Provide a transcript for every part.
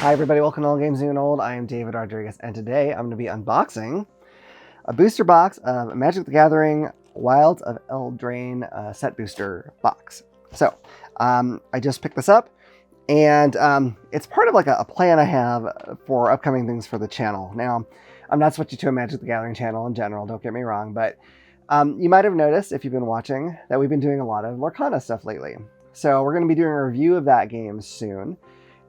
Hi everybody, welcome to All Games New and Old. I am David Rodriguez, and today I'm going to be unboxing a booster box of Magic the Gathering Wilds of Eldraine set booster box. So, I just picked this up, and it's part of like a plan I have for upcoming things for the channel. Now, I'm not switching to a Magic the Gathering channel in general, don't get me wrong, but you might have noticed, if you've been watching, that we've been doing a lot of Lorcana stuff lately. So we're going to be doing a review of that game soon.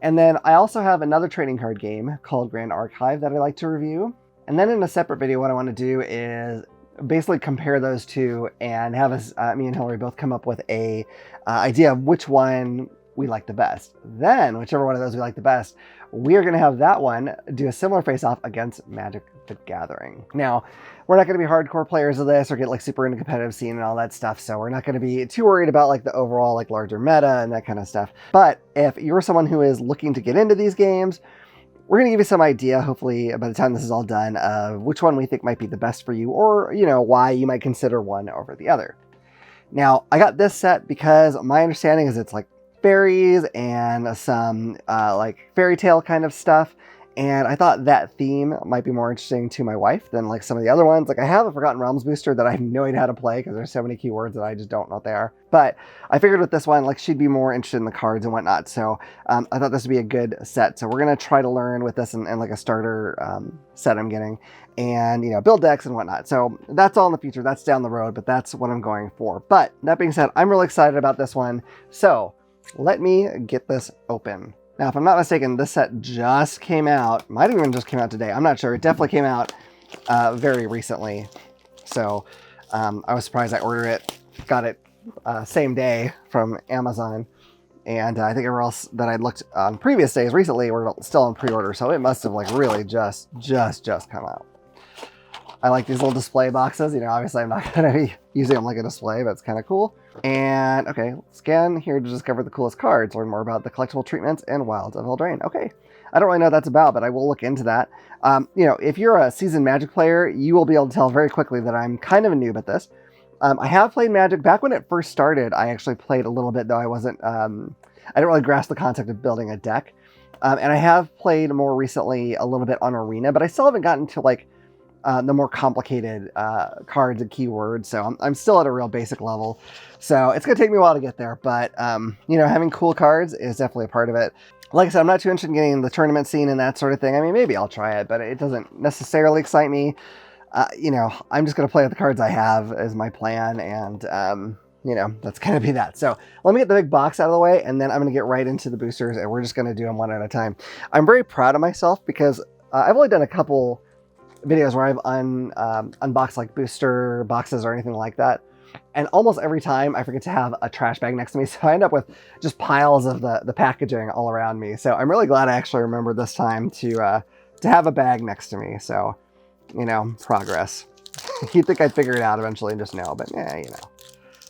And then I also have another trading card game called Grand Archive that I like to review. And then in a separate video, what I want to do is basically compare those two and have us, me and Hillary both come up with a idea of which one we like the best. Then, whichever one of those we like the best, we are going to have that one do a similar face-off against Magic the Gathering. Now, we're not going to be hardcore players of this or get like super into competitive scene and all that stuff, so we're not going to be too worried about like the overall like larger meta and that kind of stuff. But if you're someone who is looking to get into these games, we're going to give you some idea, hopefully by the time this is all done, of which one we think might be the best for you, or, you know, why you might consider one over the other. Now, I got this set because my understanding is it's like fairies and some like fairy tale kind of stuff. And I thought that theme might be more interesting to my wife than like some of the other ones. Like I have a Forgotten Realms booster that I have no idea how to play because there's so many keywords that I just don't know what they are. But I figured with this one, like she'd be more interested in the cards and whatnot. So I thought this would be a good set. So we're going to try to learn with this and like a starter set I'm getting and, you know, build decks and whatnot. So that's all in the future. That's down the road, but that's what I'm going for. But that being said, I'm really excited about this one. So let me get this open. Now, if I'm not mistaken, this set just came out. Might have even just came out today. I'm not sure. It definitely came out very recently. So I was surprised I ordered it. Got it same day from Amazon. And I think everywhere else that I'd looked on previous days recently were still on pre-order. So it must have like really just come out. I like these little display boxes. You know, obviously I'm not going to be using them like a display, but it's kind of cool. And okay, scan here to discover the coolest cards, learn more about the collectible treatments and Wilds of Eldraine. Okay, I don't really know what that's about, but I will look into that. You know, if you're a seasoned Magic player, you will be able to tell very quickly that I'm kind of a noob at this. I have played Magic back when it first started. I actually played a little bit, though I wasn't, I didn't really grasp the concept of building a deck. And I have played more recently a little bit on Arena, but I still haven't gotten to like the more complicated cards and keywords. So I'm still at a real basic level. So it's going to take me a while to get there. But, you know, having cool cards is definitely a part of it. Like I said, I'm not too interested in getting the tournament scene and that sort of thing. I mean, maybe I'll try it, but it doesn't necessarily excite me. You know, I'm just going to play with the cards I have as my plan. And, you know, that's going to be that. So let me get the big box out of the way, and then I'm going to get right into the boosters, and we're just going to do them one at a time. I'm very proud of myself because I've only done a couple videos where I've unboxed like booster boxes or anything like that, and almost every time I forget to have a trash bag next to me, so I end up with just piles of the packaging all around me. So I'm really glad I actually remembered this time to have a bag next to me. So, you know, progress. You'd think I'd figure it out eventually and just know, but yeah, you know,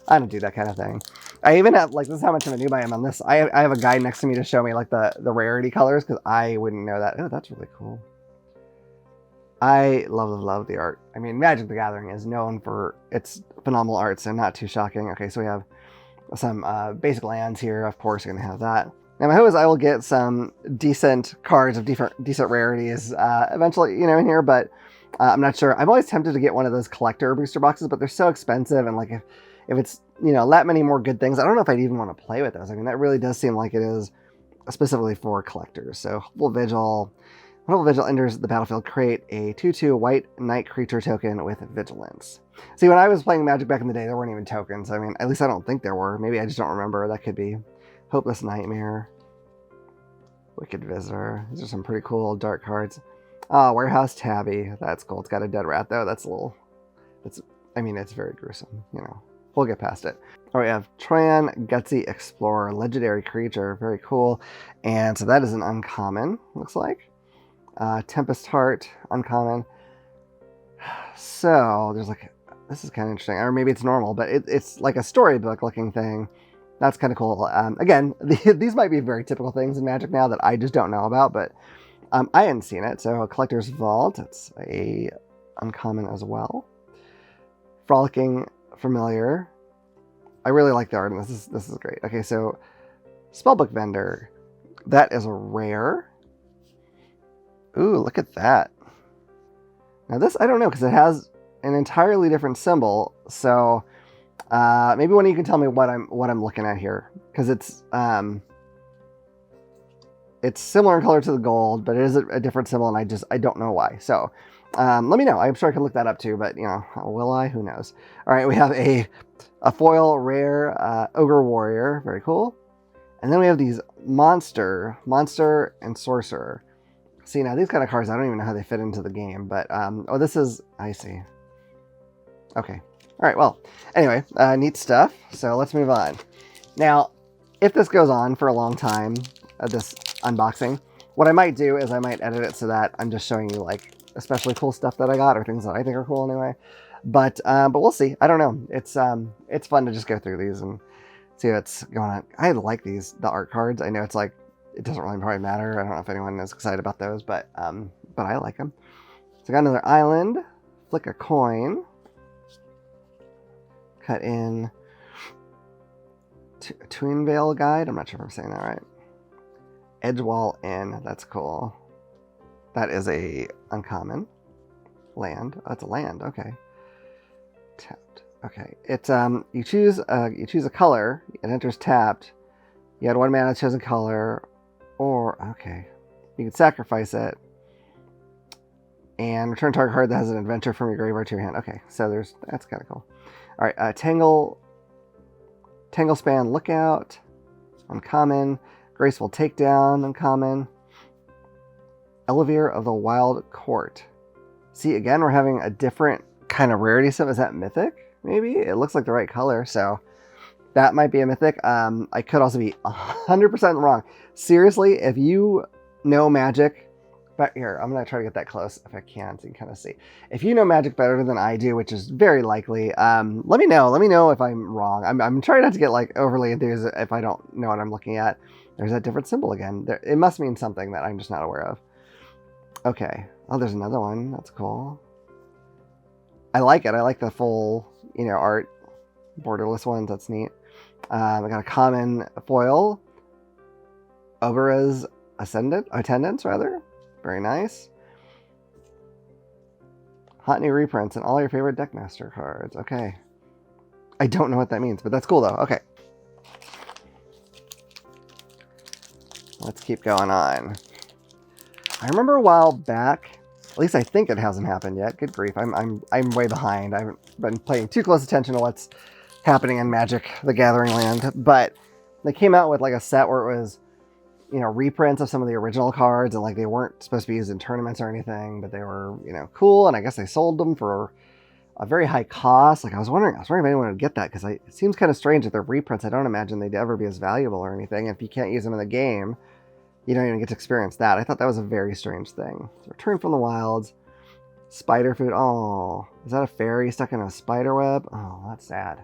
I don't do that kind of thing. I even have, like, this is how much of a noob I am on this. I have a guide next to me to show me like the rarity colors, because I wouldn't know that. Oh, that's really cool. I love the art. I mean, Magic the Gathering is known for its phenomenal art, so not too shocking. Okay, so we have some basic lands here. Of course, you're going to have that. Now, my hope is I will get some decent cards of decent rarities eventually, you know, in here, but I'm not sure. I'm always tempted to get one of those collector booster boxes, but they're so expensive, and like if it's, you know, that many more good things, I don't know if I'd even want to play with those. I mean, that really does seem like it is specifically for collectors. So, Hopeful Vigil. When Hopeful Vigil enters the battlefield, create a 2/2 white knight creature token with vigilance. See, when I was playing Magic back in the day, there weren't even tokens. I mean, at least I don't think there were. Maybe I just don't remember. That could be. Hopeless Nightmare. Wicked Visitor. These are some pretty cool dark cards. Oh, Warehouse Tabby. That's cool. It's got a dead rat, though. That's a little... I mean, it's very gruesome, you know. We'll get past it. Oh, we have Troyan Gutsy Explorer. Legendary creature. Very cool. And so that is an uncommon, looks like. Tempest Heart, uncommon. So there's like, this is kind of interesting, or maybe it's normal, but it's like a storybook looking thing. That's kind of cool. Again, these might be very typical things in Magic now that I just don't know about, but I hadn't seen it. So Collector's Vault, it's a uncommon as well. Frolicking Familiar. I really like the art, and this is great. Okay, so Spellbook Vendor, that is a rare. Ooh, look at that. Now this, I don't know, because it has an entirely different symbol. So maybe one of you can tell me what I'm looking at here, because it's similar in color to the gold, but it is a different symbol, and I don't know why. So let me know. I'm sure I can look that up too, but you know, will I? Who knows? All right, we have a foil rare ogre warrior, very cool, and then we have these monster and sorcerer. See, now these kind of cards, I don't even know how they fit into the game, but oh, this is, I see. Okay, all right. Well, anyway, neat stuff. So let's move on. Now, if this goes on for a long time, this unboxing, what I might do is I might edit it so that I'm just showing you like especially cool stuff that I got, or things that I think are cool anyway. But we'll see. I don't know. It's fun to just go through these and see what's going on. I like the art cards. I know it's like, it doesn't really probably matter. I don't know if anyone is excited about those, but I like them. So I got another island. Flick a coin. Cut in Tweenvale Guide. I'm not sure if I'm saying that right. Edgewall Inn. That's cool. That is a uncommon land. Oh, that's a land. Okay. Tapped. Okay. It's you choose a color. It enters tapped. You had 1 mana chosen color, or okay, you can sacrifice it and return target card that has an adventure from your graveyard to your hand. Okay, so that's kind of cool. All right, Tangle Span Lookout, uncommon. Graceful Takedown, uncommon. Elevere of the Wild Court. See, again, we're having a different kind of rarity system. Is that mythic? Maybe? It looks like the right color, so that might be a mythic. I could also be 100% wrong. Seriously, if you know Magic, but here, I'm going to try to get that close if I can, so you can kind of see. If you know Magic better than I do, which is very likely, let me know. Let me know if I'm wrong. I'm trying not to get like overly enthused if I don't know what I'm looking at. There's that different symbol again. It must mean something that I'm just not aware of. Okay. Oh, there's another one. That's cool. I like it. I like the full, art. Borderless ones. That's neat. I got a common foil. Oberon's Attendants, rather. Very nice. Hot new reprints and all your favorite Deckmaster cards. Okay. I don't know what that means, but that's cool though. Okay. Let's keep going on. I remember a while back, at least I think it hasn't happened yet. Good grief, I'm way behind. I haven't been paying too close attention to what's happening in Magic: The Gathering land, but they came out with like a set where it was, reprints of some of the original cards, and like they weren't supposed to be used in tournaments or anything, but they were, cool, and I guess they sold them for a very high cost. Like I was wondering if anyone would get that, because it seems kind of strange that they're reprints. I don't imagine they'd ever be as valuable or anything. If you can't use them in the game, you don't even get to experience that. I thought that was a very strange thing. So Return from the Wilds. Spider food. Oh, is that a fairy stuck in a spider web? Oh, that's sad.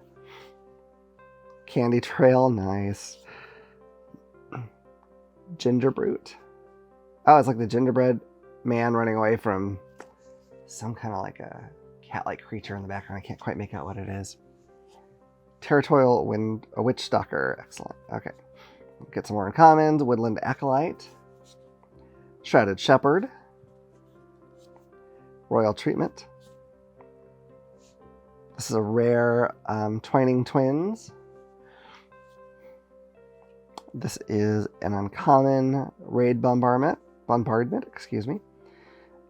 Candy Trail. Nice. Ginger Brute. Oh, it's like the gingerbread man running away from some kind of like a cat-like creature in the background. I can't quite make out what it is. Territorial Witch Stalker. Excellent. Okay. Get some more uncommons. Woodland Acolyte. Shrouded Shepherd. Royal Treatment. This is a rare Twining Twins. This is an uncommon Raid Bombardment, excuse me.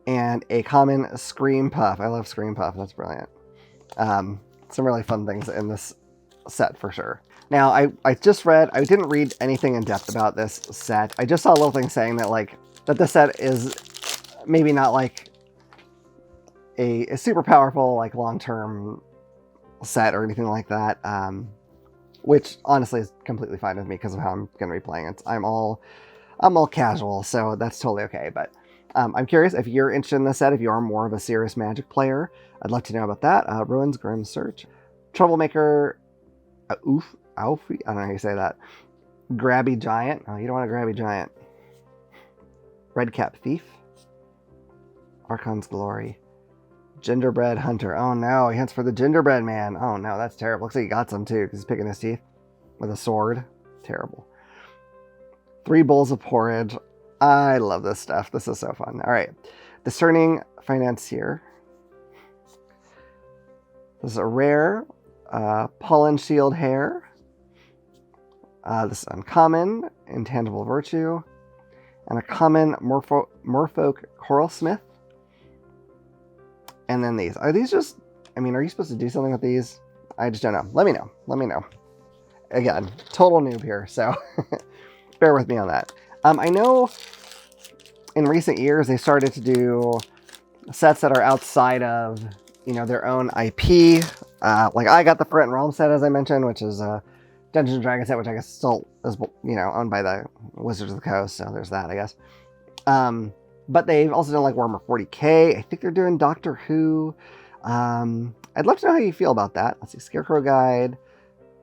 And a common Scream Puff. I love Scream Puff. That's brilliant. Some really fun things in this set for sure. Now, I just read, I didn't read anything in depth about this set. I just saw a little thing saying that that this set is maybe not like a super powerful, like long-term set or anything like that. Which honestly is completely fine with me because of how I'm going to be playing it. I'm all casual, so that's totally okay. But I'm curious if you're interested in this set, if you are more of a serious Magic player. I'd love to know about that. Ruins Grim Search. Troublemaker. I don't know how you say that. Grabby Giant. Oh, you don't want a Grabby Giant. Redcap Thief. Archon's Glory. Gingerbread Hunter. Oh no, he hunts for the gingerbread man. Oh no, that's terrible. Looks like he got some too, because he's picking his teeth with a sword. Terrible. 3 Bowls of Porridge. I love this stuff. This is so fun. All right. Discerning Financier. This is a rare. Pollen Shield Hair. This is uncommon. Intangible Virtue. And a common Merfolk Coralsmith. And then these. Are these just... I mean, are you supposed to do something with these? I just don't know. Let me know. Let me know. Again, total noob here, so bear with me on that. I know in recent years they started to do sets that are outside of, you know, their own IP. Like I got the Forgotten Realms set, as I mentioned, which is a Dungeons and Dragons set, which I guess still is, you know, owned by the Wizards of the Coast. So there's that, I guess. But they've also done like Warhammer 40k. I think they're doing Doctor Who. I'd love to know how you feel about that. Let's see, Scarecrow Guide,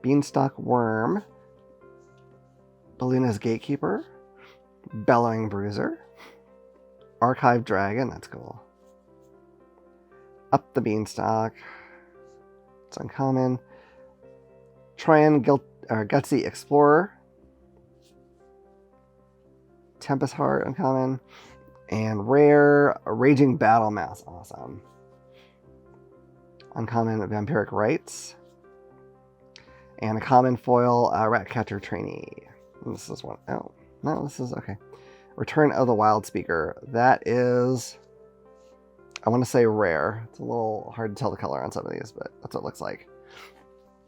Beanstalk Worm, Balluna's Gatekeeper, Bellowing Bruiser, Archive Dragon, that's cool. Up the Beanstalk, it's uncommon. Troyan Gutsy Explorer, Tempest Heart, uncommon. And rare, Raging Battle Mouse, awesome. Uncommon Vampiric Rites. And a common foil Ratcatcher Trainee. And this is one. Oh, no, this is okay. Return of the Wild Speaker. That is, I want to say rare. It's a little hard to tell the color on some of these, but that's what it looks like.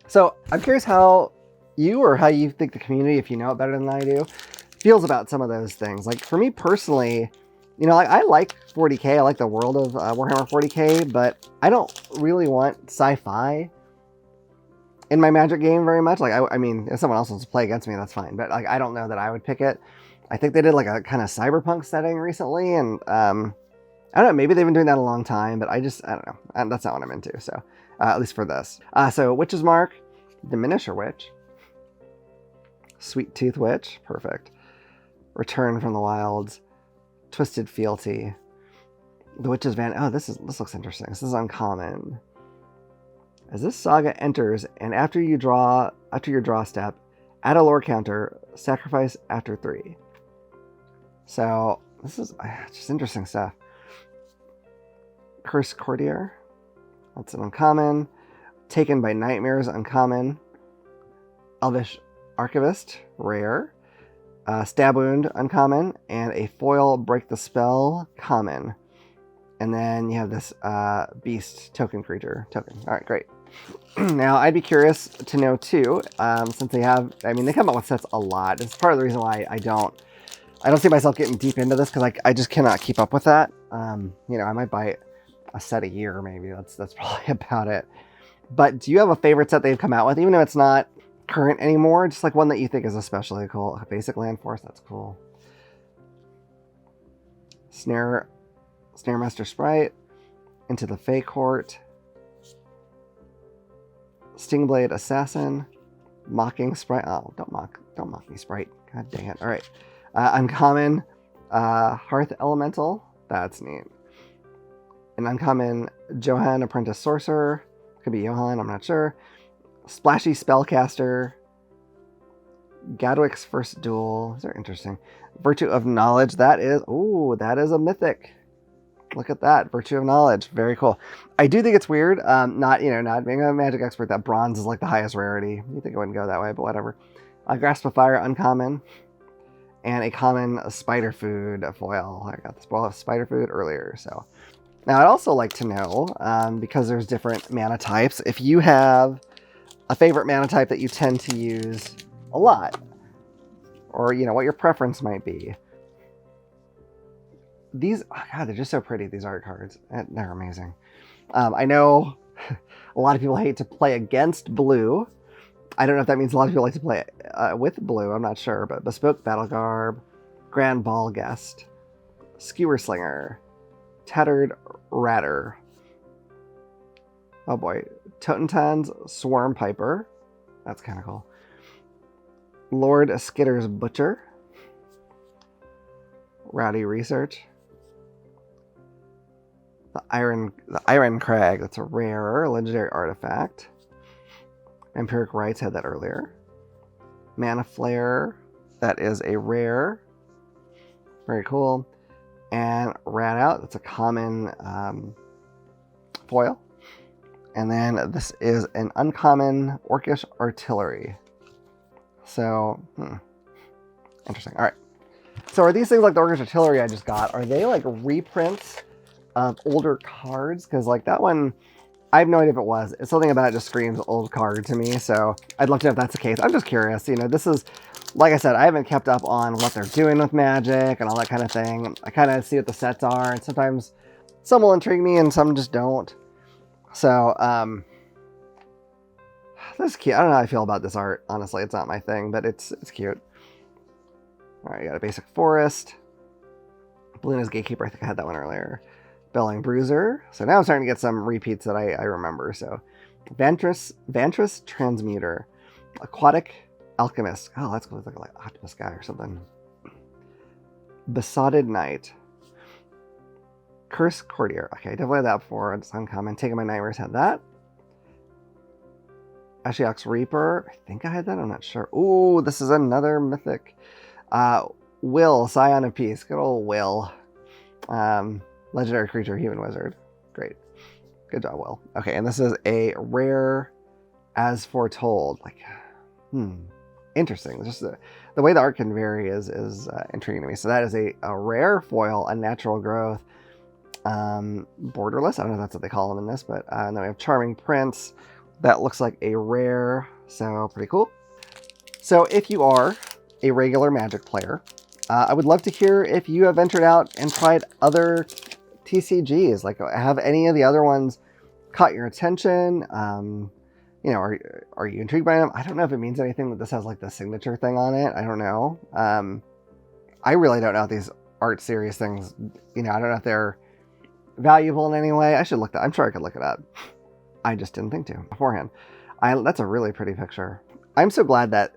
So I'm curious how you think the community, if you know it better than I do, feels about some of those things. Like for me personally, you know, I like 40k. I like the world of Warhammer 40k, but I don't really want sci-fi in my Magic game very much. Like, I mean, if someone else wants to play against me, that's fine. But like, I don't know that I would pick it. I think they did like a kind of cyberpunk setting recently, and I don't know. Maybe they've been doing that a long time, but I don't know. That's not what I'm into. So at least for this. So Witch's Mark, Diminisher Witch, Sweet Tooth Witch, perfect. Return from the Wilds. Twisted Fealty. The Witch's Van. Oh, this looks interesting. This is uncommon. As this saga enters, and after your draw step, add a lore counter, sacrifice after 3. So this is just interesting stuff. Curse Courtier. That's an uncommon. Taken by Nightmares, uncommon. Elvish Archivist, rare. Stab Wound, uncommon, and a foil Break the Spell, common. And then you have this Beast token creature. All right, great. Now, I'd be curious to know, too, since they have, I mean, they come out with sets a lot. It's part of the reason why I don't see myself getting deep into this, because I just cannot keep up with that. You know, I might buy a set a year, maybe. That's probably about it. But do you have a favorite set they've come out with, even if it's not current anymore, just like one that you think is especially cool? Basic Land Force, that's cool. Snaremaster Sprite, Into the Fey Court, Stingblade Assassin, Mocking Sprite. Oh, don't mock me, Sprite. God dang it. All right, uncommon Hearth Elemental, that's neat. An uncommon Johann Apprentice Sorcerer, could be Johann, I'm not sure. Splashy Spellcaster, Gadwick's First Duel. These are interesting. Virtue of Knowledge. That is a mythic. Look at that. Virtue of Knowledge. Very cool. I do think it's weird. Not being a Magic expert, that bronze is like the highest rarity. You think it wouldn't go that way, but whatever. Grasp of Fire, uncommon. And a common Spider Food foil. I got this ball of Spider Food earlier, so. Now, I'd also like to know, because there's different mana types, if you have a favorite mana type that you tend to use a lot, or you know what your preference might be. These, oh God, they're just so pretty, these art cards. They're amazing. I know a lot of people hate to play against blue. I don't know if that means a lot of people like to play with blue, I'm not sure, but Bespoke Battle Garb, Grand Ball Guest, Skewer Slinger, Tattered Ratter, oh boy, Totentan's Swarm Piper, that's kind of cool. Lord Skitter's Butcher, Rowdy Research, the Iron Crag, that's a rare legendary artifact. Vampiric Rites had that earlier. Mana Flare, that is a rare Very cool. And Rat Out, that's a common foil. And then this is an uncommon Orcish Artillery. So, interesting. All right. So are these things like the Orcish Artillery I just got, are they like reprints of older cards? Because like that one, I have no idea if it was. It's something about it just screams old card to me. So I'd love to know if that's the case. I'm just curious. You know, this is, like I said, I haven't kept up on what they're doing with Magic and all that kind of thing. I kind of see what the sets are, and sometimes some will intrigue me and some just don't. So, this is cute. I don't know how I feel about this art. Honestly, it's not my thing, but it's cute. All right, got a basic forest. Balloon's Gatekeeper, I think I had that one earlier. Belling Bruiser. So now I'm starting to get some repeats that I remember. So, Vantress Transmuter. Aquatic Alchemist. Oh, that's going to look like Octopus Guy or something. Besotted Knight. Curse Courtier. Okay, I definitely had that before. It's uncommon. Taking My Nightmares had that. Ashiok's Reaper. I think I had that. I'm not sure. Ooh, this is another mythic. Will, Scion of Peace. Good old Will. Legendary creature, human wizard. Great. Good job, Will. Okay, and this is a rare As Foretold. Like, interesting. Just the way the art can vary is intriguing to me. So that is a rare foil, a natural growth. Borderless. I don't know if that's what they call them in this, but then we have Charming Prince. That looks like a rare, so pretty cool. So if you are a regular Magic player, I would love to hear if you have ventured out and tried other TCGs. Like, have any of the other ones caught your attention? You know, are you intrigued by them? I don't know if it means anything that this has like the signature thing on it. I don't know. I really don't know if these art series things, you know, I don't know if they're valuable in any way. I should look that. I'm sure I could look it up. I just didn't think to beforehand. That's a really pretty picture. I'm so glad that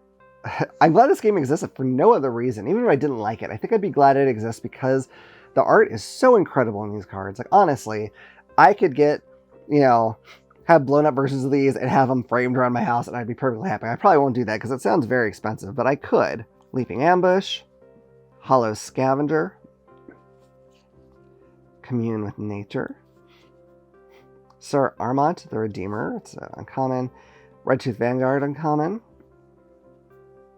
I'm glad this game existed for no other reason. Even if I didn't like it, I think I'd be glad it exists because the art is so incredible in these cards. Like, honestly, I could get, you know, have blown up versions of these and have them framed around my house and I'd be perfectly happy. I probably won't do that because it sounds very expensive, but I could. Leaping Ambush, Hollow Scavenger, Commune with Nature, Sir Armont the Redeemer, it's uncommon. Redtooth Vanguard, uncommon.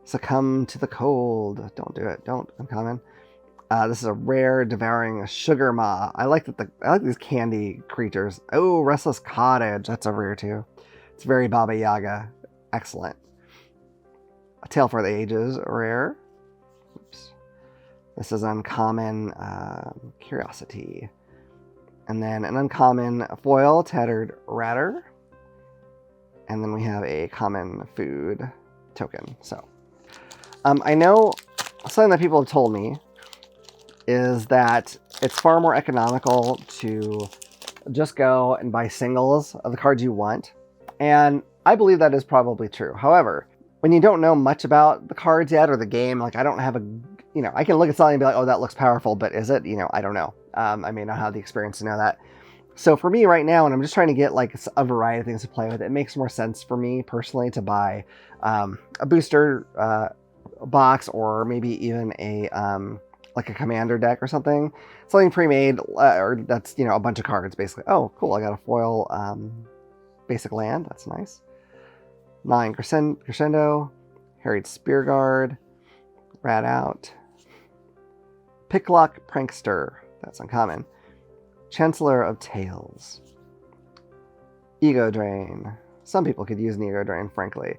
Succumb to the Cold, don't do it, don't, uncommon. This is a rare Devouring Sugar Maw. I like these candy creatures. Oh, Restless Cottage, that's a rare too. It's very Baba Yaga, excellent. A Tale for the Ages, rare. Oops. This is uncommon, Curiosity. And then an uncommon foil, Tattered Ratter. And then we have a common food token. So, I know something that people have told me is that it's far more economical to just go and buy singles of the cards you want. And I believe that is probably true. However, when you don't know much about the cards yet or the game, like I don't have you know, I can look at something and be like, oh, that looks powerful, but is it? You know, I don't know. I may not have the experience to know that. So for me right now, and I'm just trying to get like a variety of things to play with, it makes more sense for me personally to buy a booster box or maybe even a like a commander deck or something pre-made, or that's, you know, a bunch of cards basically. Oh, cool! I got a foil basic land. That's nice. 9 Crescendo, Harried Spearguard, Rat Out, Picklock Prankster. That's uncommon. Chancellor of Tales. Ego Drain. Some people could use an Ego Drain, frankly.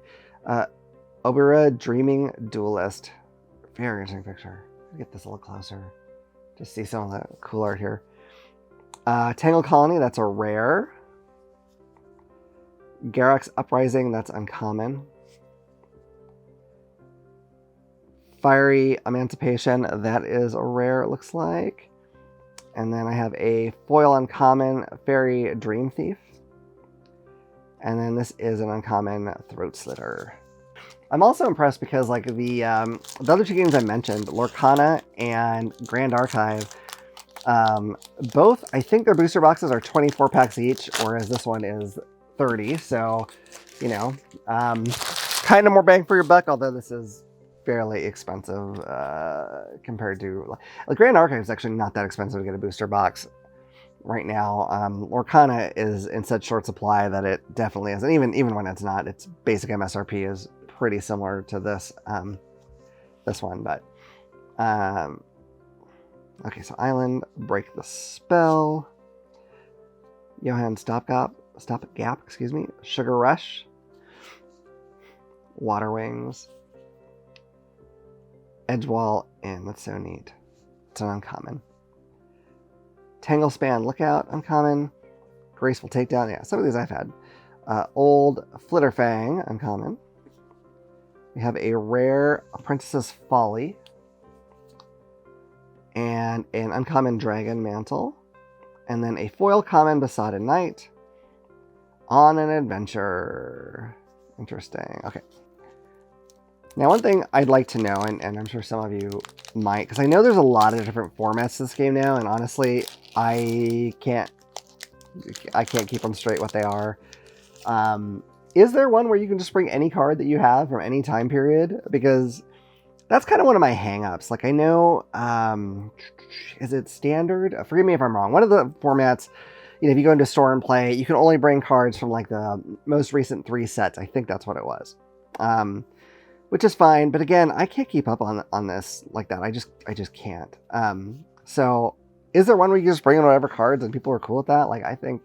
Obera Dreaming Duelist. Very interesting picture. Get this a little closer. Just see some of the cool art here. Tangled Colony, that's a rare. Garruk's Uprising, that's uncommon. Fiery Emancipation, that is a rare, it looks like. And then I have a foil uncommon, Fairy Dream Thief. And then this is an uncommon, Throat Slitter. I'm also impressed because like the other two games I mentioned, Lorcana and Grand Archive, both, I think their booster boxes are 24 packs each, whereas this one is 30. So, you know, kind of more bang for your buck, although this is fairly expensive compared to... Like, Grand Archive is actually not that expensive to get a booster box right now. Lorcana is in such short supply that it definitely is. And even when it's not, its basic MSRP is pretty similar to this one. But okay, so Island, Break the Spell, Johann Stopgap, excuse me, Sugar Rush, Water Wings, Edgewall Inn. That's so neat. It's an uncommon. Tanglespan Lookout, uncommon. Graceful Takedown. Yeah, some of these I've had. Old Flitterfang, uncommon. We have a rare Princess's Folly. And an uncommon Dragon Mantle. And then a foil common Besotted Knight. On an Adventure. Interesting. Okay. Now, one thing I'd like to know, and I'm sure some of you might, because I know there's a lot of different formats to this game now, and honestly, I can't keep them straight what they are. Is there one where you can just bring any card that you have from any time period? Because that's kind of one of my hang-ups. Like, I know, is it standard? Forgive me if I'm wrong. One of the formats, you know, if you go into a store and play, you can only bring cards from like the most recent 3 sets. I think that's what it was. Which is fine, but again, I can't keep up on this like that. I just can't. So is there one where you can just bring in whatever cards and people are cool with that? Like, I think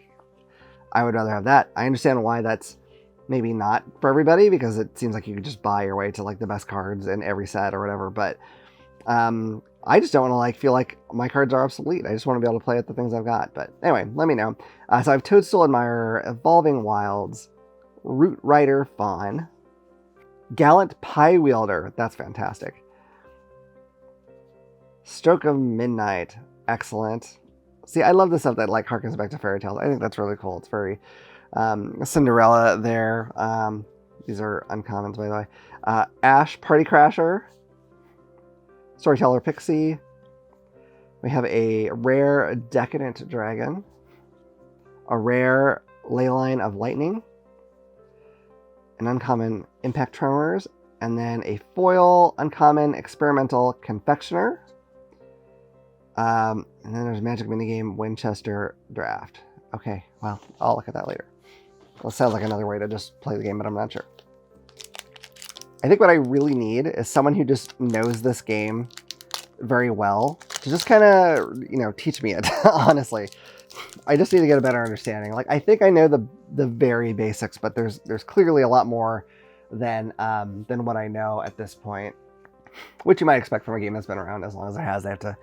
I would rather have that. I understand why that's maybe not for everybody, because it seems like you could just buy your way to like the best cards in every set or whatever. But I just don't want to like feel like my cards are obsolete. I just want to be able to play with the things I've got. But anyway, let me know. So I have Toadstool Admirer, Evolving Wilds, Root Rider Fawn, Gallant Pie Wielder. That's fantastic. Stroke of Midnight. Excellent. See, I love the stuff that like harkens back to fairy tales. I think that's really cool. It's very Cinderella there. These are uncommons, by the way. Ash Party Crasher. Storyteller Pixie. We have a rare Decadent Dragon. A rare Leyline of Lightning. An uncommon Impact Tremors, and then a foil uncommon Experimental Confectioner. And then there's Magic Minigame Winchester Draft. Okay, well, I'll look at that later. Well, sounds like another way to just play the game, but I'm not sure. I think what I really need is someone who just knows this game very well to just kind of, you know, teach me it, honestly. I just need to get a better understanding. Like, I think I know the very basics, but there's clearly a lot more than what I know at this point, which you might expect from a game that's been around as long as it has. They have to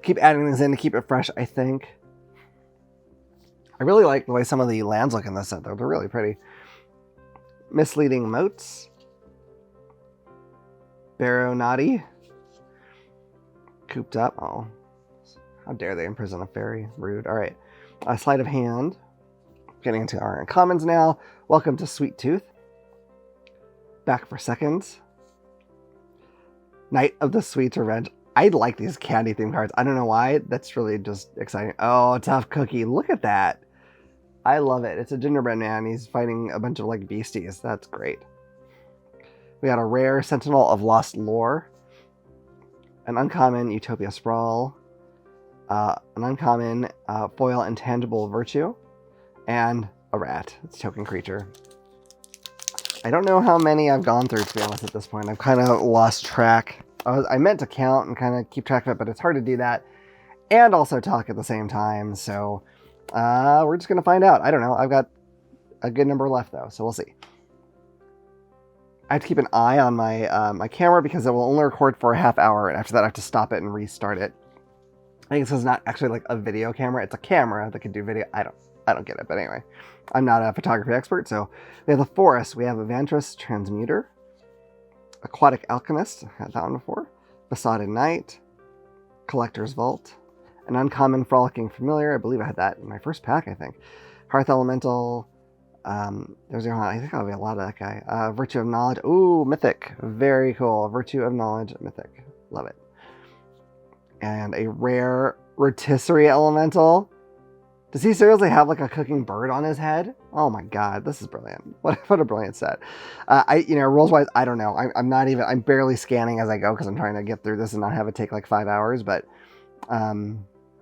keep adding things in to keep it fresh, I think. I really like the way some of the lands look in this set, though. They're really pretty. Misleading Moats. Barrow Naughty. Cooped Up. Oh, how dare they imprison a fairy? Rude. All right. Sleight of Hand. Getting into our uncommons now. Welcome to Sweet Tooth. Back for Seconds. Night of the Sweet's Revenge. I like these candy themed cards. I don't know why. That's really just exciting. Oh, Tough Cookie. Look at that. I love it. It's a gingerbread man. He's fighting a bunch of like beasties. That's great. We got a rare Sentinel of Lost Lore. An uncommon Utopia Sprawl. An uncommon foil Intangible Virtue. And a rat. It's a token creature. I don't know how many I've gone through, to be honest, at this point. I've kind of lost track. I meant to count and kind of keep track of it, but it's hard to do that and also talk at the same time. So we're just going to find out. I don't know. I've got a good number left, though, so we'll see. I have to keep an eye on my my camera because it will only record for a half hour, and after that I have to stop it and restart it. I think this is not actually like a video camera. It's a camera that can do video. I don't get it, but anyway. I'm not a photography expert, so we have the Forest. We have Evantris Transmuter. Aquatic Alchemist. I had that one before. Besotted Knight. Collector's Vault. An uncommon Frolicking Familiar. I believe I had that in my first pack, I think. Hearth Elemental. There's your I think I'll be a lot of that guy. Virtue of Knowledge. Ooh, Mythic. Very cool. Virtue of Knowledge, Mythic. Love it. And a rare Rotisserie Elemental. Does he seriously have like a cooking bird on his head? Oh my god, this is brilliant. What a brilliant set. Rules wise, I don't know. I'm barely scanning as I go because I'm trying to get through this and not have it take like 5 hours, but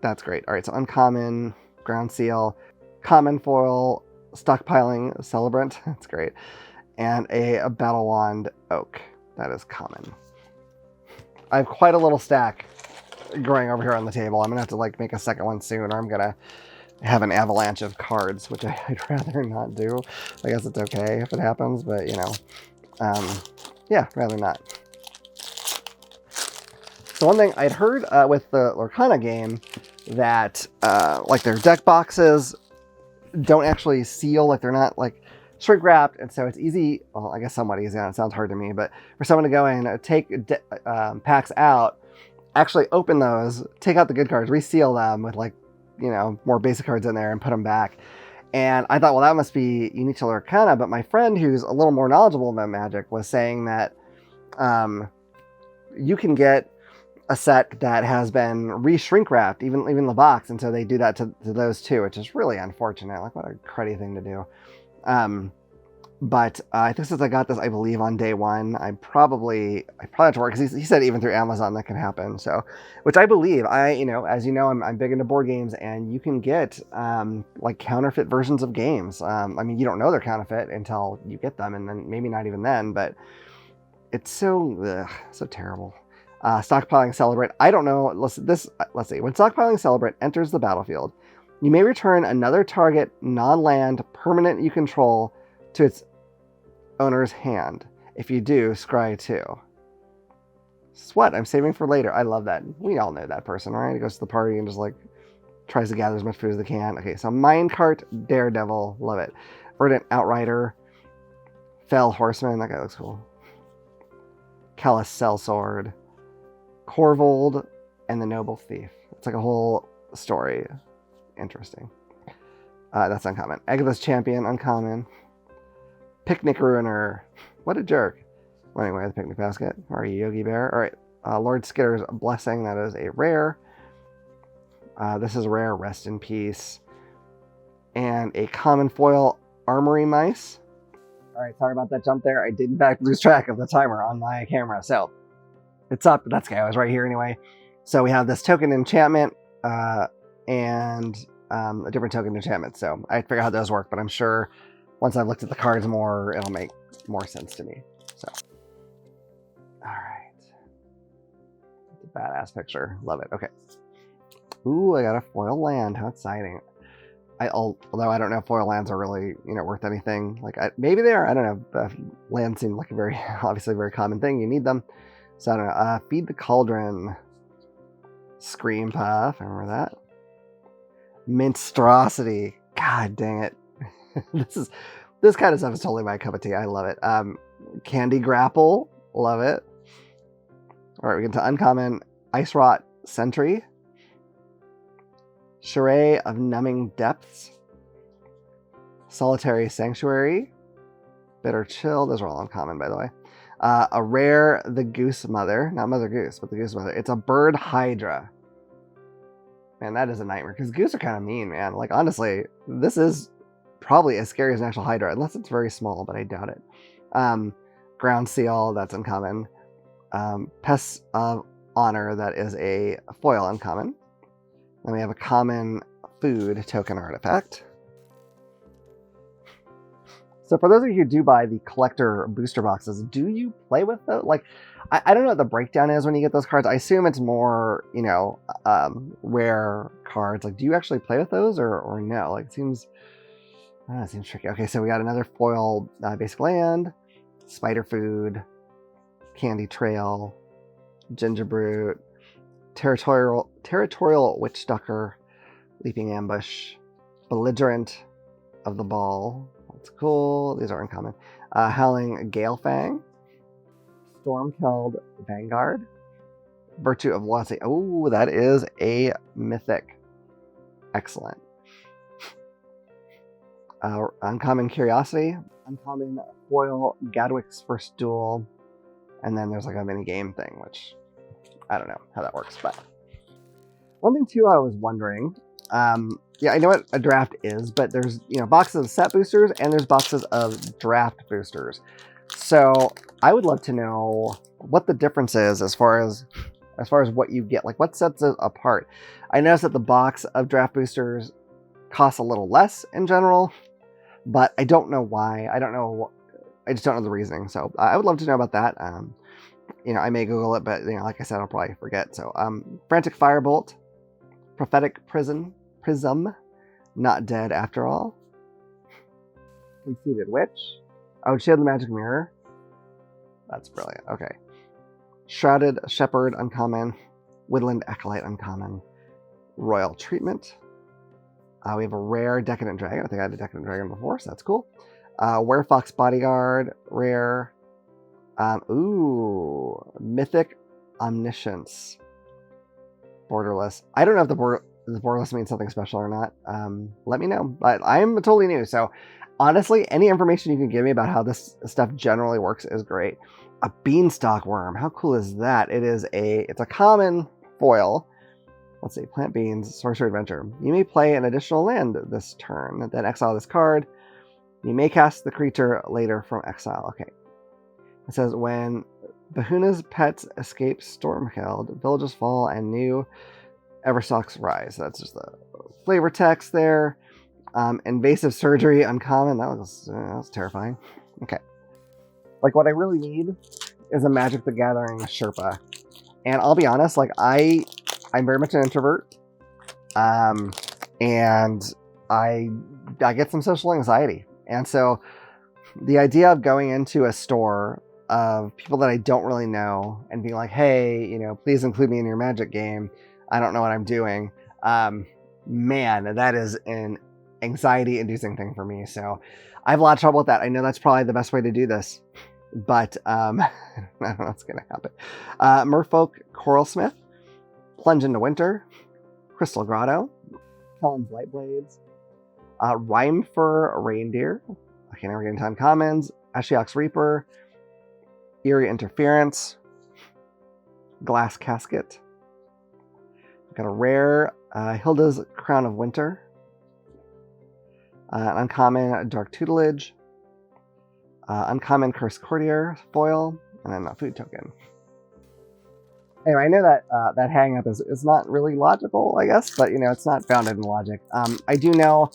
that's great. All right, so uncommon, ground seal, common foil, stockpiling celebrant. That's great. And a battle wand oak. That is common. I have quite a little stack growing over here on the table. I'm gonna have to like make a second one soon, or I'm gonna have an avalanche of cards, which I'd rather not do. I guess it's okay if it happens, but yeah, rather not. So one thing I'd heard with the Lorcana game that like their deck boxes don't actually seal, like they're not like shrink wrapped, and so it's easy, well, I guess somewhat easy, it sounds hard to me, but for someone to go and take packs out, actually open those, take out the good cards, reseal them with like, more basic cards in there and put them back. And I thought, well, that must be unique to Lorcana, but my friend who's a little more knowledgeable about Magic was saying that you can get a set that has been re-shrink wrapped, even the box, and so they do that to those too, which is really unfortunate. Like, what a cruddy thing to do. But I think since I got this, I believe on day one, I probably have to work, because he said even through Amazon that can happen. So, which I believe. As you know, I'm big into board games, and you can get like counterfeit versions of games. You don't know they're counterfeit until you get them, and then maybe not even then. But it's so terrible. Stockpiling Celebrate. I don't know. Let's see. When Stockpiling Celebrate enters the battlefield, you may return another target non-land permanent you control to its owner's hand. If you do, scry 2. Sweat, I'm saving for later. I love that. We all know that person, right? He goes to the party and just like tries to gather as much food as they can. Okay, so Minecart Daredevil, love it. Verdant Outrider, Fell Horseman, that guy looks cool. Callous Sellsword, Corvold, and the Noble Thief. It's like a whole story. Interesting. That's uncommon. Gthis Champion, uncommon. Picnic Ruiner. What a jerk. Well, anyway, the Picnic Basket. Or a Yogi Bear. All right. Lord Skitter's Blessing. That is a rare. This is rare. Rest in peace. And a common foil Armory Mice. All right. Sorry about that jump there. I did in fact lose track of the timer on my camera. So it's up. But that's okay. I was right here anyway. So we have this token enchantment and a different token enchantment. So I figure out how those work, but I'm sure once I've looked at the cards more, it'll make more sense to me. So, all right. It's a badass picture. Love it. Okay. Ooh, I got a foil land. How exciting. Although I don't know if foil lands are really, worth anything. Like, maybe they are. I don't know. The lands seem like a very, obviously very common thing. You need them. So I don't know. Feed the Cauldron. Scream Puff. Remember that? Minstrosity. God dang it. This kind of stuff is totally my cup of tea. I love it. Candy Grapple. Love it. All right, we get to uncommon. Ice Rot Sentry. Charade of Numbing Depths. Solitary Sanctuary. Bitter Chill. Those are all uncommon, by the way. A rare, the Goose Mother. Not Mother Goose, but the Goose Mother. It's a Bird Hydra. Man, that is a nightmare, because goose are kind of mean, man. Like, honestly, this is probably as scary as an actual Hydra, unless it's very small, but I doubt it. Ground Seal, that's uncommon. Pests of Honor, that is a foil uncommon. Then we have a common food token artifact. So for those of you who do buy the collector booster boxes, do you play with those? Like, I don't know what the breakdown is when you get those cards. I assume it's more, rare cards. Like, do you actually play with those or no? Like, it seems tricky. Okay, so we got another foil basic land, Spider Food, Candy Trail, Ginger Brute, Territorial Witch Stalker, Leaping Ambush, Belligerent of the Ball. That's cool. These are uncommon. Howling Galefang, Stormkeld Vanguard, Virtue of Velocity. Oh, that is a mythic. Excellent. Uncommon Curiosity, uncommon foil Gadwick's First Duel, and then there's like a mini game thing, which I don't know how that works. But one thing too, I was wondering, Yeah, I know what a draft is, but there's, boxes of set boosters and there's boxes of draft boosters. So I would love to know what the difference is as far as what you get, like what sets it apart. I noticed that the box of draft boosters costs a little less in general, but I don't know why. I just don't know the reasoning. So I would love to know about that. I may Google it, but like I said, I'll probably forget. So Frantic Firebolt, Prophetic Prism, Not Dead After All, Conceited Witch, Shield the Magic Mirror. That's brilliant. Okay. Shrouded Shepherd, uncommon. Woodland Acolyte, uncommon. Royal Treatment. We have a rare Decadent Dragon. I think I had a Decadent Dragon before, so that's cool. Werefox Bodyguard, rare. Mythic Omniscience. Borderless. I don't know if the borderless means something special or not. Let me know. But I'm totally new, so honestly, any information you can give me about how this stuff generally works is great. A Beanstalk Worm. How cool is that? It's a common foil. Let's see. Plant beans. Sorcerer Adventure. You may play an additional land this turn. Then exile this card. You may cast the creature later from exile. Okay. It says when Bahuna's pets escape Stormheld, villages fall and new Everstalks rise. That's just the flavor text there. Invasive Surgery, uncommon. That was terrifying. Okay. Like, what I really need is a Magic the Gathering Sherpa. And I'll be honest, like, I'm very much an introvert. And I get some social anxiety. And so the idea of going into a store of people that I don't really know and being like, hey, please include me in your Magic game. I don't know what I'm doing. Man, that is an anxiety-inducing thing for me. So I have a lot of trouble with that. I know that's probably the best way to do this, but I don't know what's going to happen. Merfolk Coralsmith, Plunge into Winter, Crystal Grotto, Helen's Lightblades, Rhymefur Reindeer, okay, now we're getting time commons, Ashiok's Reaper, Eerie Interference, Glass Casket. We've got a rare Hilda's Crown of Winter, an uncommon Dark Tutelage, uncommon Cursed Courtier foil, and then a food token. Anyway, I know that that hang-up is not really logical, I guess, but it's not founded in logic. I do know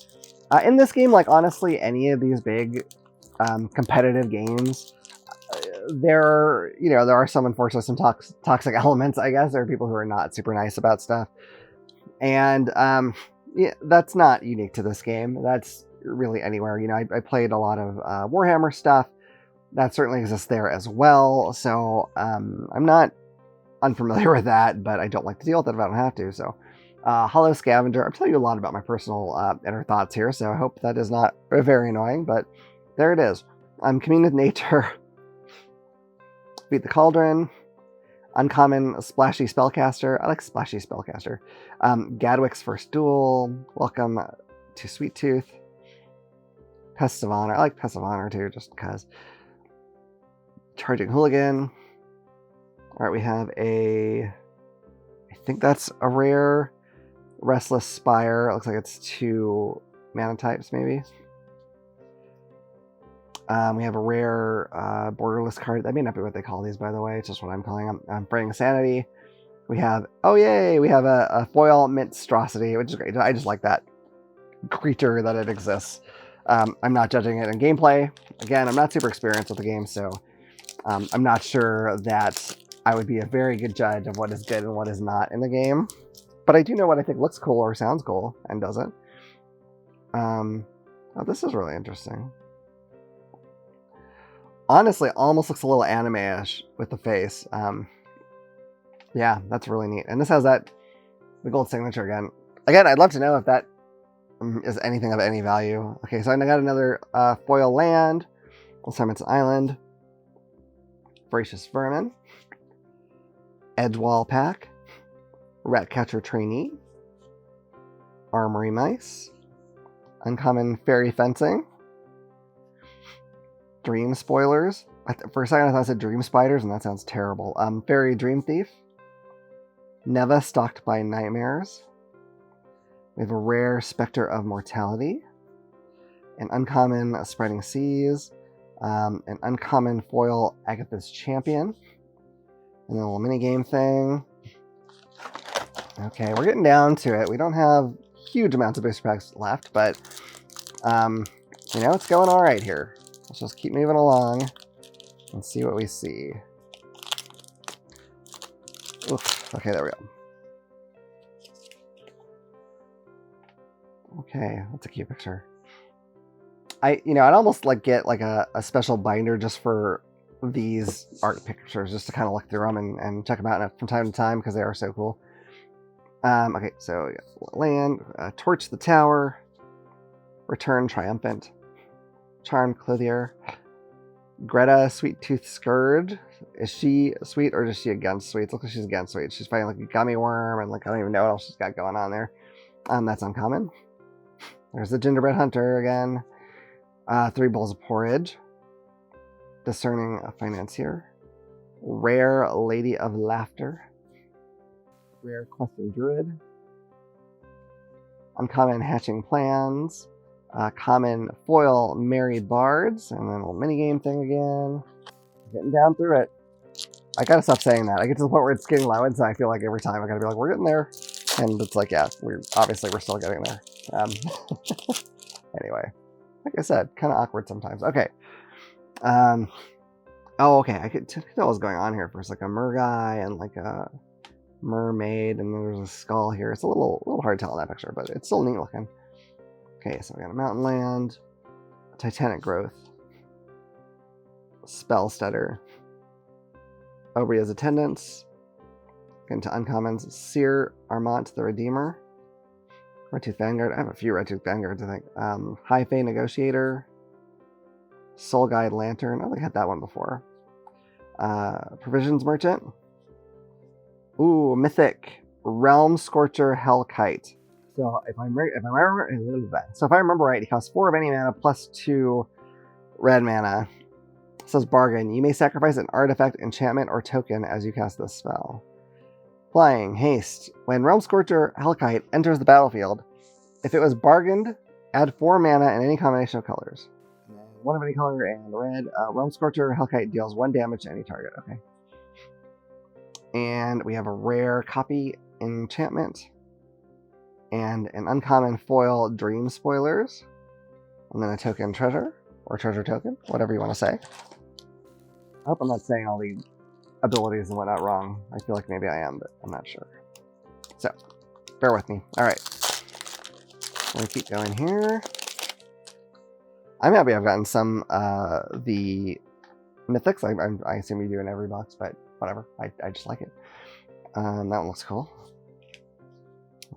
in this game, like honestly, any of these big competitive games, there are some, unfortunately, some toxic elements, I guess. There are people who are not super nice about stuff. And that's not unique to this game. That's really anywhere. I played a lot of Warhammer stuff. That certainly exists there as well. So I'm not unfamiliar with that, but I don't like to deal with it if I don't have to. So Hollow Scavenger. I'm telling you a lot about my personal inner thoughts here, so I hope that is not very annoying, but there it is. Commune with Nature. Beat the Cauldron. Uncommon Splashy Spellcaster. I like Splashy Spellcaster. Gadwick's First Duel. Welcome to Sweet Tooth. Pests of Honor. I like Pests of Honor too, just because. Charging Hooligan. Alright, we have I think that's a rare Restless Spire. It looks like it's 2 mana types, maybe. We have a rare borderless card. That may not be what they call these, by the way. It's just what I'm calling them. Fraying Sanity. We have, we have a foil Minstrosity, which is great. I just like that creature that it exists. I'm not judging it in gameplay. Again, I'm not super experienced with the game, so I'm not sure that I would be a very good judge of what is good and what is not in the game. But I do know what I think looks cool or sounds cool and doesn't. This is really interesting. Honestly, almost looks a little anime-ish with the face. Yeah, that's really neat. And this has the gold signature again. Again, I'd love to know if that is anything of any value. Okay, so I got another foil land. Simon's Island. Voracious Vermin. Edgewall Pack. Ratcatcher Trainee. Armory Mice. Uncommon Fairy Fencing. Dream Spoilers. For a second I thought I said Dream Spiders, and that sounds terrible. Fairy Dream Thief. Neva Stalked by Nightmares. We have a rare Spectre of Mortality, an uncommon Spreading Seas, an uncommon foil Agatha's Champion, and then a little mini game thing. Okay, we're getting down to it. We don't have huge amounts of booster packs left, but you know, it's going all right here. Let's just keep moving along and see what we see. Oof. Okay, there we go. Okay, that's a cute picture. I'd almost like get like a special binder just for these art pictures, just to kind of look through them and check them out from time to time because they are so cool. Okay, so land, torch the tower, return triumphant, charmed clothier, Greta Sweet Tooth Scourge. Is she sweet or is she against sweets? Looks like she's against sweets. She's fighting like a gummy worm and like I don't even know what else she's got going on there. That's uncommon. There's the gingerbread hunter again. 3 bowls of porridge. Discerning financier. Rare lady of laughter. Rare questing druid. Uncommon hatching plans. Common foil merry bards. And then a little minigame thing again. Getting down through it. I gotta stop saying that. I get to the point where it's getting loud, so I feel like every time I gotta be like, we're getting there. And it's like, yeah, we're still getting there. Anyway, like I said, kind of awkward sometimes. Okay. Oh, okay. I could tell what was going on here. First, like a mer guy and like a mermaid, and then there's a skull here. It's a little hard to tell in that picture, but it's still neat looking. Okay, so we got a mountain land, titanic growth, spell stutter, Obria's attendants, into uncommons, Seer Armant the Redeemer, Red-Tooth Vanguard. I have a few Red-Tooth Vanguards, I think. High Fae Negotiator, Soul Guide Lantern. I think I had that one before. Provisions Merchant. Ooh, Mythic Realm Scorcher Hellkite. So if I remember right, it costs 4 of any mana plus 2 red mana. It says bargain. You may sacrifice an artifact, enchantment, or token as you cast this spell. Flying, haste. When Realm Scorcher Hellkite enters the battlefield, if it was bargained, add 4 mana in any combination of colors. 1 of any color and red. Realm Scorcher Hellkite deals 1 damage to any target. Okay. And we have a rare copy enchantment. And an uncommon foil Dream Spoilers. And then a token treasure. Or treasure token. Whatever you want to say. I hope I'm not saying all the abilities and whatnot wrong. I feel like maybe I am, but I'm not sure. So, bear with me. Alright. We'll keep going here. I'm happy I've gotten some the mythics. I assume you do in every box, but whatever. I just like it. That one looks cool.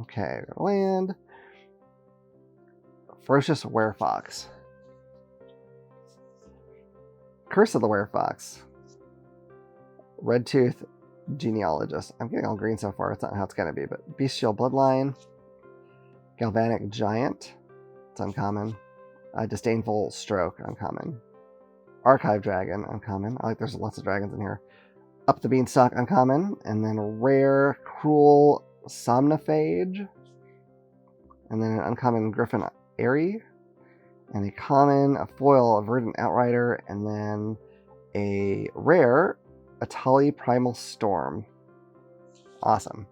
Okay, land. Ferocious Werefox. Curse of the Werefox. Red-Tooth Genealogist. I'm getting all green so far. It's not how it's going to be, but Bestial Bloodline. Galvanic Giant. It's uncommon. Disdainful Stroke. Uncommon. Archive Dragon. Uncommon. I like there's lots of dragons in here. Up the Beanstalk. Uncommon. And then Rare Cruel Somnophage. And then an uncommon Griffin Airy. And a common, a foil, a Verdant Outrider. And then a rare Atali Primal Storm. Awesome.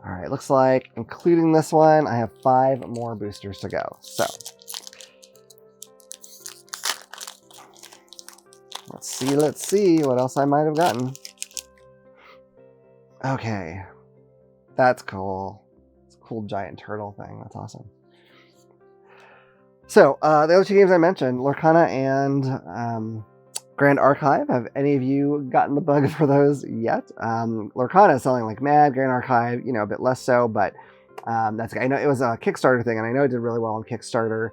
Alright, looks like, including this one, I have 5 more boosters to go. So, let's see what else I might have gotten. Okay. That's cool. It's a cool giant turtle thing. That's awesome. So, the other 2 games I mentioned, Lorcana and Grand Archive. Have any of you gotten the bug for those yet? Lorcana is selling like mad. Grand Archive, a bit less so, but that's I know it was a Kickstarter thing, and I know it did really well on Kickstarter.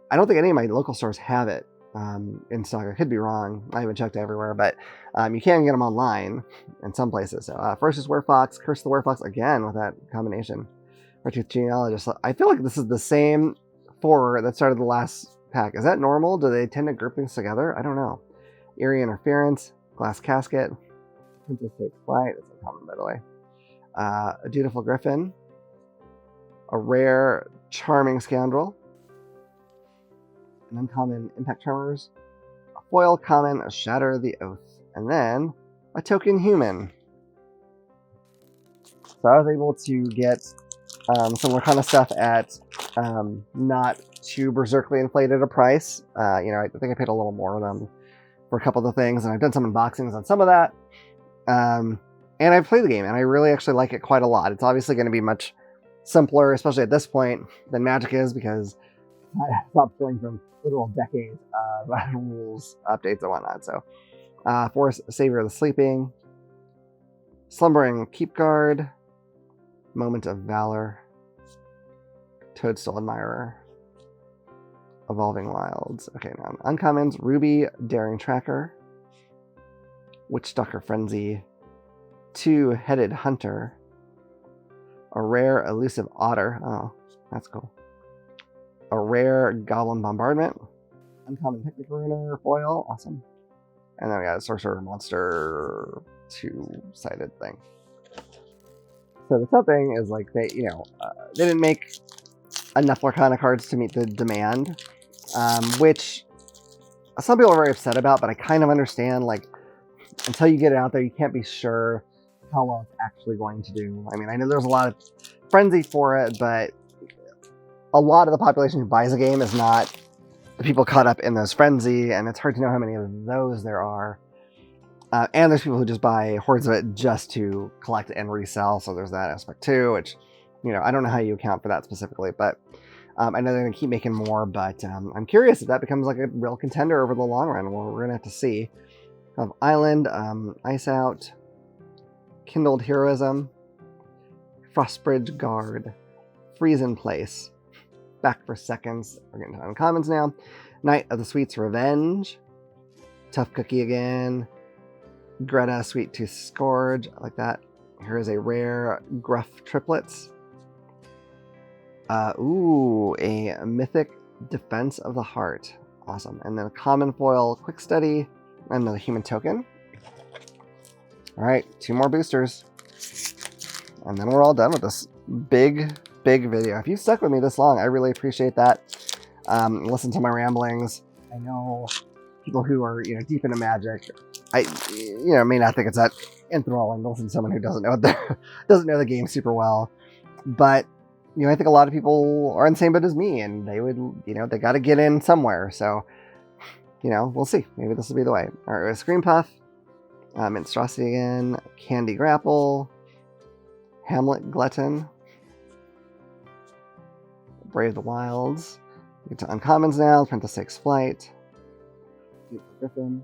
I don't think any of my local stores have it in stock. I could be wrong. I haven't checked everywhere, but you can get them online in some places. So, first is Werefox, Curse of the Werefox again with that combination. Red-Tooth Genealogist. I feel like this is the same 4 that started the last pack. Is that normal? Do they tend to group things together? I don't know. Eerie Interference, Glass Casket, Princess Takes Flight. It's uncommon, by the way. A dutiful griffin, a rare charming scoundrel, an uncommon impact tremors, a foil common, a shatter the oath, and then a token human. So I was able to get some Lorcana stuff at not too berserkly inflated a price. I think I paid a little more than for a couple of the things, and I've done some unboxings on some of that. And I've played the game, and I really actually like it quite a lot. It's obviously going to be much simpler, especially at this point, than Magic is, because I stopped pulling from literal decades of rules, updates, and whatnot. So, Force Savior of the Sleeping, Slumbering Keepguard, Moment of Valor, Toadstool Admirer, Evolving Wilds. Okay, now uncommons, Ruby Daring Tracker, Witchstalker Frenzy, Two-Headed Hunter, a rare Elusive Otter. Oh, that's cool. A rare Goblin Bombardment, uncommon Technical Ruiner foil. Awesome. And then we got a Sorcerer Monster two-sided thing. So the tough thing is, like, they didn't make enough Lorcana cards to meet the demand, which some people are very upset about, but I kind of understand. Like, until you get it out there, you can't be sure how well it's actually going to do. I mean, I know there's a lot of frenzy for it, but a lot of the population who buys a game is not the people caught up in those frenzy, and it's hard to know how many of those there are. And there's people who just buy hordes of it just to collect and resell, so there's that aspect too, which, I don't know how you account for that specifically, but I know they're going to keep making more, but I'm curious if that becomes like a real contender over the long run. Well, we're going to have to see. Island, Ice Out, Kindled Heroism, Frostbridge Guard, Freeze in Place, Back for Seconds. We're getting to uncommons now. Knight of the Sweet's Revenge, Tough Cookie again, Greta Sweet Tooth Scourge. I like that. Here is a rare Gruff Triplets. A Mythic Defense of the Heart. Awesome. And then a common foil Quick Study, and another human token. All right, 2 more boosters. And then we're all done with this big video. If you stuck with me this long, I really appreciate that. Listen to my ramblings. I know people who are, deep into Magic, may not think it's that enthralling to listen to someone who doesn't know the game super well. But, I think a lot of people are in the same boat as me, and they would, they got to get in somewhere. So, we'll see. Maybe this will be the way. All right, Scream Puff, Monstrosity again, Candy Grapple, Hamlet Glutton, Brave the Wilds. We get to uncommons now. Princess Takes Flight, Griffin,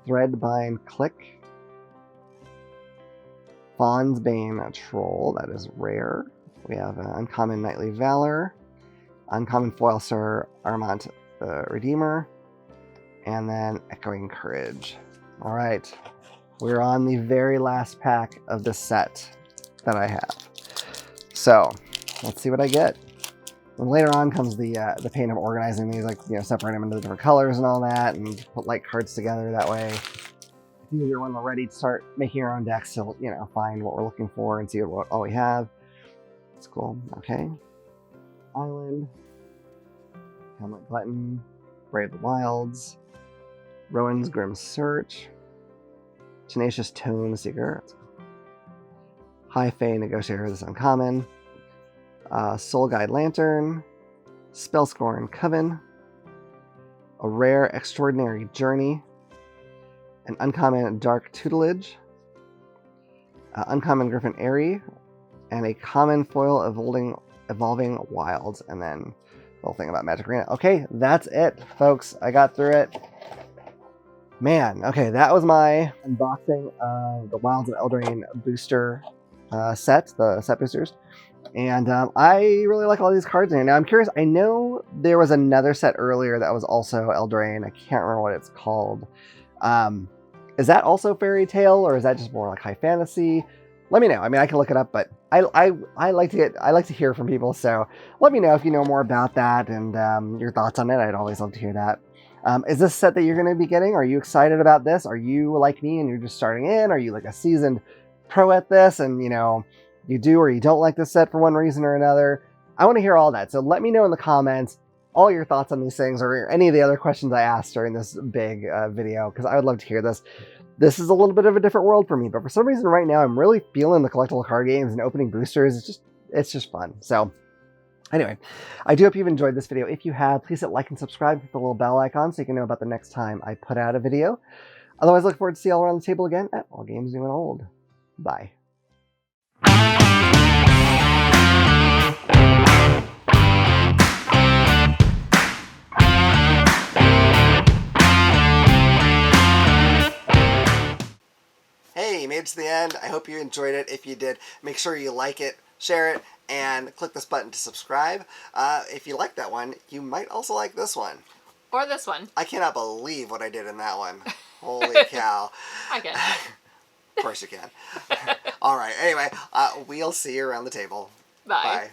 Threadbind Click, Fawn's Bane Troll. That is rare. We have uncommon Knightly Valor, uncommon foil Sir Armont Redeemer, and then Echoing Courage. All right, we're on the very last pack of the set that I have. So let's see what I get. And later on comes the pain of organizing these, like, separating them into the different colors and all that, and put light cards together that way. It's easier when we're ready to start making our own decks to, find what we're looking for and see what all we have. It's cool. Okay. Island, Hamlet Glutton, Brave the Wilds, Rowan's Grim Search, Tenacious Tone Seeker, High Fae Negotiator, this is uncommon, Soul Guide Lantern, Spellscorn Coven, a rare Extraordinary Journey, an uncommon Dark Tutelage, uncommon Griffin Airy, and a common foil Evolving Wilds, and then the whole thing about Magic Arena. Okay, that's it, folks. I got through it. Man, okay, that was my unboxing of the Wilds of Eldraine booster set, the set boosters. And I really like all these cards in here. Now, I'm curious, I know there was another set earlier that was also Eldraine. I can't remember what it's called. Is that also Fairy Tale, or is that just more like high fantasy? Let me know. I mean, I can look it up, but I like to hear from people. So let me know if you know more about that and your thoughts on it. I'd always love to hear that. Is this set that you're going to be getting? Are you excited about this? Are you like me and you're just starting in? Are you like a seasoned pro at this and, you do or you don't like this set for one reason or another. I want to hear all that. So let me know in the comments all your thoughts on these things or any of the other questions I asked during this big video, because I would love to hear this. This is a little bit of a different world for me, but for some reason right now I'm really feeling the collectible card games and opening boosters. It's just fun. So anyway, I do hope you've enjoyed this video. If you have, please hit like and subscribe with the little bell icon so you can know about the next time I put out a video. Otherwise, look forward to see you all around the table again at All Games New and Old. Bye. Hey, you made it to the end. I hope you enjoyed it. If you did, make sure you like it, share it, and click this button to subscribe. If you like that one, you might also like this one. Or this one. I cannot believe what I did in that one. Holy cow. I can. Of course you can. All right. Anyway, we'll see you around the table. Bye. Bye.